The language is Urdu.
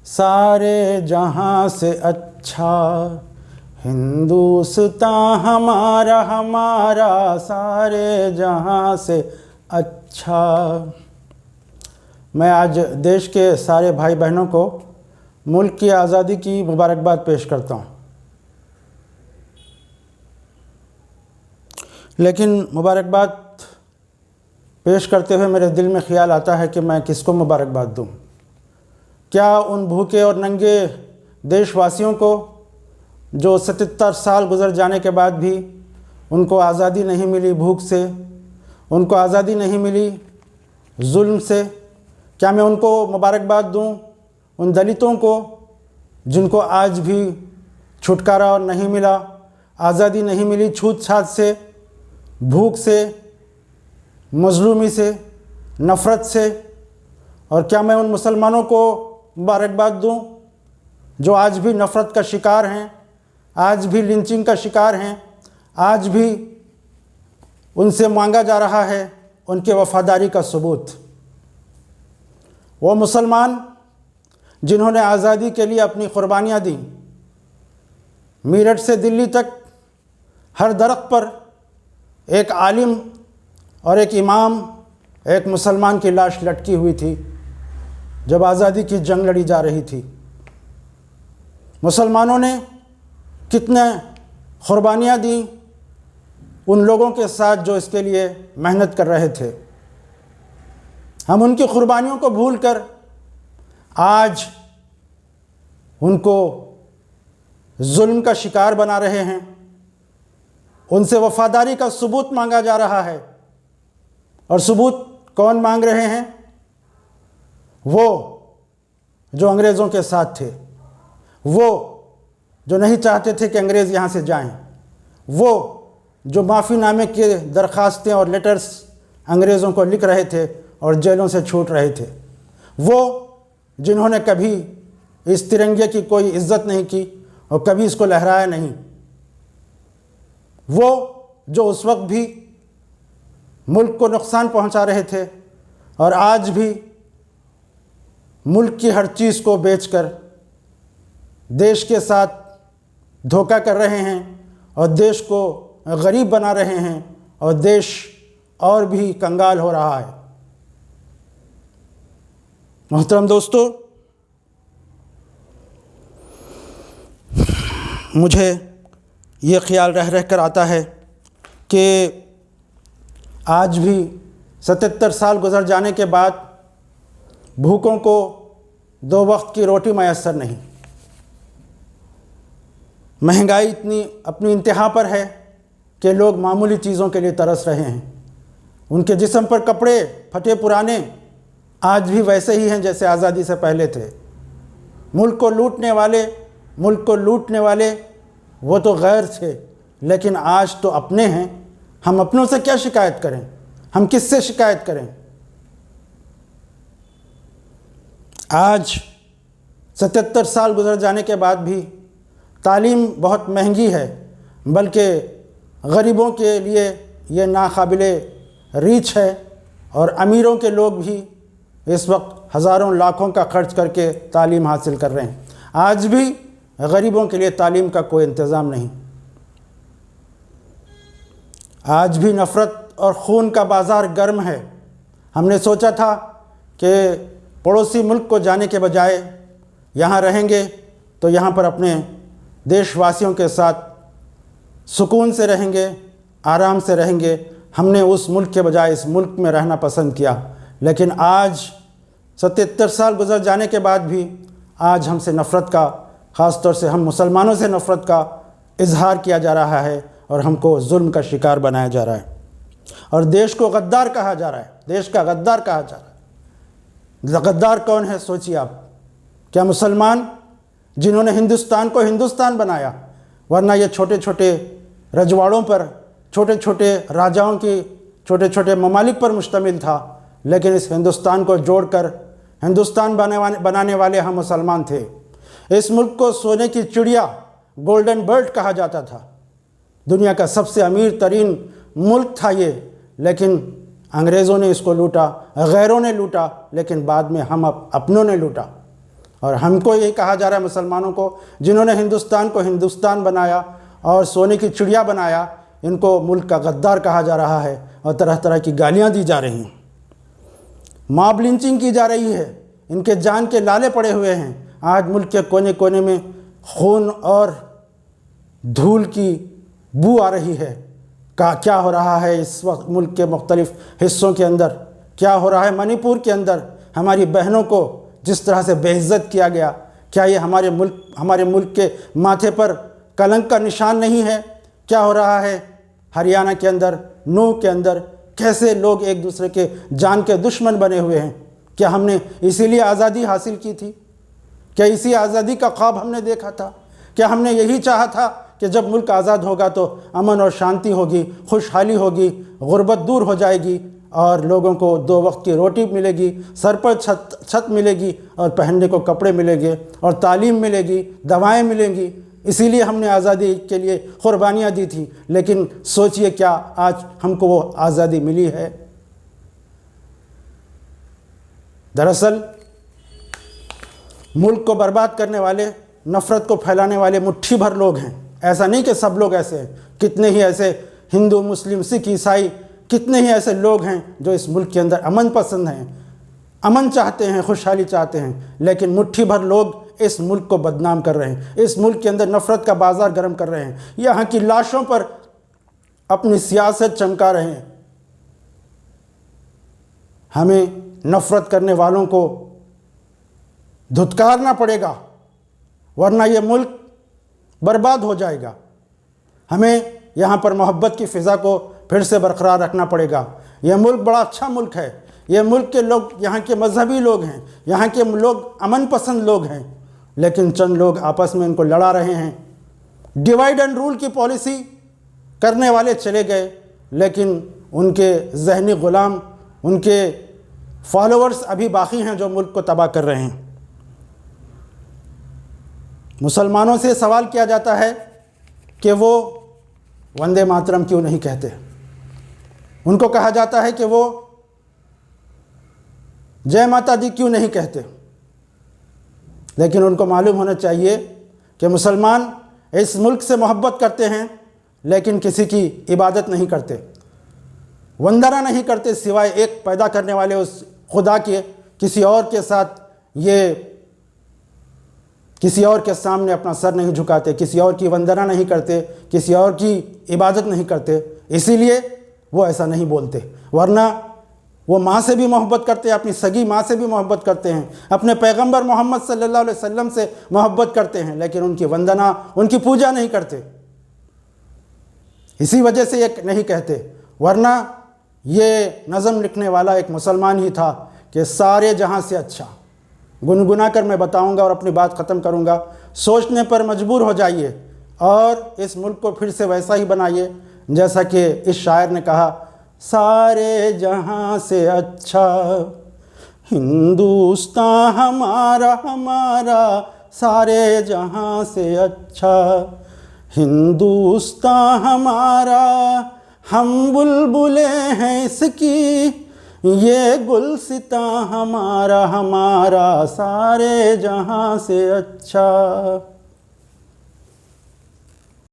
سارے جہاں سے اچھا ہندوستان ہمارا ہمارا سارے جہاں سے اچھا۔ میں آج دیش کے سارے بھائی بہنوں کو ملک کی آزادی کی مبارکباد پیش کرتا ہوں، لیکن مبارکباد پیش کرتے ہوئے میرے دل میں خیال آتا ہے کہ میں کس کو مبارکباد دوں۔ کیا ان بھوکے اور ننگے دیش واسیوں کو جو 77 سال گزر جانے کے بعد بھی ان کو آزادی نہیں ملی بھوک سے، ان کو آزادی نہیں ملی ظلم سے، کیا میں ان کو مبارکباد دوں؟ ان دلتوں کو جن کو آج بھی چھٹکارا نہیں ملا، آزادی نہیں ملی چھوت چھات سے، بھوک سے، مظلومی سے، نفرت سے؟ اور کیا میں ان مسلمانوں کو مبارکباد دوں جو آج بھی نفرت کا شکار ہیں، آج بھی لنچنگ کا شکار ہیں، آج بھی ان سے مانگا جا رہا ہے ان کے وفاداری کا ثبوت؟ وہ مسلمان جنہوں نے آزادی کے لیے اپنی قربانیاں دیں، میرٹھ سے دلی تک ہر درخت پر ایک عالم اور ایک امام، ایک مسلمان کی لاش لٹکی ہوئی تھی جب آزادی کی جنگ لڑی جا رہی تھی۔ مسلمانوں نے کتنے قربانیاں دیں ان لوگوں کے ساتھ جو اس کے لیے محنت کر رہے تھے۔ ہم ان کی قربانیوں کو بھول کر آج ان کو ظلم کا شکار بنا رہے ہیں، ان سے وفاداری کا ثبوت مانگا جا رہا ہے۔ اور ثبوت کون مانگ رہے ہیں؟ وہ جو انگریزوں کے ساتھ تھے، وہ جو نہیں چاہتے تھے کہ انگریز یہاں سے جائیں، وہ جو معافی نامے کے درخواستیں اور لیٹرز انگریزوں کو لکھ رہے تھے اور جیلوں سے چھوٹ رہے تھے، وہ جنہوں نے کبھی اس ترنگے کی کوئی عزت نہیں کی اور کبھی اس کو لہرایا نہیں، وہ جو اس وقت بھی ملک کو نقصان پہنچا رہے تھے اور آج بھی ملک کی ہر چیز کو بیچ کر دیش کے ساتھ دھوکہ کر رہے ہیں اور دیش کو غریب بنا رہے ہیں اور دیش اور بھی کنگال ہو رہا ہے۔ محترم دوستو، مجھے یہ خیال رہ کر آتا ہے کہ آج بھی 77 سال گزر جانے کے بعد بھوکوں کو 2 وقت کی روٹی میسر نہیں، مہنگائی اتنی اپنی انتہا پر ہے کہ لوگ معمولی چیزوں کے لیے ترس رہے ہیں، ان کے جسم پر کپڑے پھٹے پرانے آج بھی ویسے ہی ہیں جیسے آزادی سے پہلے تھے۔ ملک کو لوٹنے والے وہ تو غیر تھے، لیکن آج تو اپنے ہیں۔ ہم اپنوں سے کیا شکایت کریں؟ ہم کس سے شکایت کریں؟ آج 77 سال گزر جانے کے بعد بھی تعلیم بہت مہنگی ہے، بلکہ غریبوں کے لیے یہ ناقابل ریچ ہے، اور امیروں کے لوگ بھی اس وقت ہزاروں لاکھوں کا خرچ کر کے تعلیم حاصل کر رہے ہیں۔ آج بھی غریبوں کے لیے تعلیم کا کوئی انتظام نہیں۔ آج بھی نفرت اور خون کا بازار گرم ہے۔ ہم نے سوچا تھا کہ پڑوسی ملک کو جانے کے بجائے یہاں رہیں گے تو یہاں پر اپنے دیش واسیوں کے ساتھ سکون سے رہیں گے، آرام سے رہیں گے۔ ہم نے اس ملک کے بجائے اس ملک میں رہنا پسند کیا، لیکن آج 77 سال گزر جانے کے بعد بھی آج ہم سے نفرت کا، خاص طور سے ہم مسلمانوں سے نفرت کا اظہار کیا جا رہا ہے اور ہم کو ظلم کا شکار بنایا جا رہا ہے، اور دیش کو غدار کہا جا رہا ہے، دیش کا غدار کہا جا رہا ہے۔ غدار کون ہے سوچیے آپ؟ کیا مسلمان جنہوں نے ہندوستان کو ہندوستان بنایا؟ ورنہ یہ چھوٹے چھوٹے رجواڑوں پر، چھوٹے چھوٹے راجاؤں کی، چھوٹے چھوٹے ممالک پر مشتمل تھا، لیکن اس ہندوستان کو جوڑ کر ہندوستان بنانے والے ہم مسلمان تھے۔ اس ملک کو سونے کی چڑیا، گولڈن برڈ کہا جاتا تھا، دنیا کا سب سے امیر ترین ملک تھا یہ، لیکن انگریزوں نے اس کو لوٹا، غیروں نے لوٹا، لیکن بعد میں ہم اپنوں نے لوٹا۔ اور ہم کو یہ کہا جا رہا ہے مسلمانوں کو، جنہوں نے ہندوستان کو ہندوستان بنایا اور سونے کی چڑیا بنایا، ان کو ملک کا غدار کہا جا رہا ہے اور طرح طرح کی گالیاں دی جا رہی ہیں، ماب لنچنگ کی جا رہی ہے، ان کے جان کے لالے پڑے ہوئے ہیں۔ آج ملک کے کونے کونے میں خون اور دھول کی بو آ رہی ہے۔ کیا ہو رہا ہے اس وقت ملک کے مختلف حصوں کے اندر، کیا ہو رہا ہے منی پور کے اندر، ہماری بہنوں کو جس طرح سے بے عزت کیا گیا، کیا یہ ہمارے ملک کے ماتھے پر کلنک کا نشان نہیں ہے؟ کیا ہو رہا ہے ہریانہ کے اندر، نوح کے اندر، کیسے لوگ ایک دوسرے کے جان کے دشمن بنے ہوئے ہیں؟ کیا ہم نے اسی لیے آزادی حاصل کی تھی؟ کیا اسی آزادی کا خواب ہم نے دیکھا تھا؟ کیا ہم نے یہی چاہا تھا کہ جب ملک آزاد ہوگا تو امن اور شانتی ہوگی، خوشحالی ہوگی، غربت دور ہو جائے گی اور لوگوں کو 2 وقت کی روٹی ملے گی، سر پر چھت ملے گی اور پہننے کو کپڑے ملیں گے اور تعلیم ملے گی، دوائیں ملیں گی؟ اسی لیے ہم نے آزادی کے لیے قربانیاں دی تھیں۔ لیکن سوچئے کیا آج ہم کو وہ آزادی ملی ہے؟ دراصل ملک کو برباد کرنے والے، نفرت کو پھیلانے والے مٹھی بھر لوگ ہیں۔ ایسا نہیں کہ سب لوگ ایسے ہیں، کتنے ہی ایسے ہندو، مسلم، سکھ، عیسائی، کتنے ہی ایسے لوگ ہیں جو اس ملک کے اندر امن پسند ہیں، امن چاہتے ہیں، خوشحالی چاہتے ہیں، لیکن مٹھی بھر لوگ اس ملک کو بدنام کر رہے ہیں، اس ملک کے اندر نفرت کا بازار گرم کر رہے ہیں، یہاں کی لاشوں پر اپنی سیاست چمکا رہے ہیں۔ ہمیں نفرت کرنے والوں کو دھتکارنا پڑے گا، ورنہ یہ ملک برباد ہو جائے گا۔ ہمیں یہاں پر محبت کی فضا کو پھر سے برقرار رکھنا پڑے گا۔ یہ ملک بڑا اچھا ملک ہے، یہ ملک کے لوگ، یہاں کے مذہبی لوگ ہیں، یہاں کے لوگ امن پسند لوگ ہیں، لیکن چند لوگ آپس میں ان کو لڑا رہے ہیں۔ ڈیوائیڈ اینڈ رول کی پالیسی کرنے والے چلے گئے، لیکن ان کے ذہنی غلام، ان کے فالوورز ابھی باقی ہیں جو ملک کو تباہ کر رہے ہیں۔ مسلمانوں سے سوال کیا جاتا ہے کہ وہ وندے ماترم کیوں نہیں کہتے؟ ان کو کہا جاتا ہے کہ وہ جے ماتا دی کیوں نہیں کہتے؟ لیکن ان کو معلوم ہونا چاہیے کہ مسلمان اس ملک سے محبت کرتے ہیں، لیکن کسی کی عبادت نہیں کرتے، وندنا نہیں کرتے سوائے ایک پیدا کرنے والے اس خدا کے۔ کسی اور کے ساتھ یہ کسی اور کے سامنے اپنا سر نہیں جھکاتے، کسی اور کی وندنا نہیں کرتے، کسی اور کی عبادت نہیں کرتے، اسی لیے وہ ایسا نہیں بولتے۔ ورنہ وہ ماں سے بھی محبت کرتے ہیں، اپنی سگی ماں سے بھی محبت کرتے ہیں، اپنے پیغمبر محمد صلی اللہ علیہ وسلم سے محبت کرتے ہیں، لیکن ان کی وندنا، ان کی پوجا نہیں کرتے۔ اسی وجہ سے یہ نہیں کہتے، ورنہ یہ نظم لکھنے والا ایک مسلمان ہی تھا کہ سارے جہاں سے اچھا، گنگنا کر میں بتاؤں گا اور اپنی بات ختم کروں گا۔ سوچنے پر مجبور ہو جائیے اور اس ملک کو پھر سے ویسا ہی بنائیے جیسا کہ اس شاعر نے کہا، سارے جہاں سے اچھا ہندوستان ہمارا، ہمارا سارے جہاں سے اچھا ہندوستان ہمارا، ہم بلبلیں ہیں اس کی، یہ گلستاں ہمارا، ہمارا سارے جہاں سے اچھا۔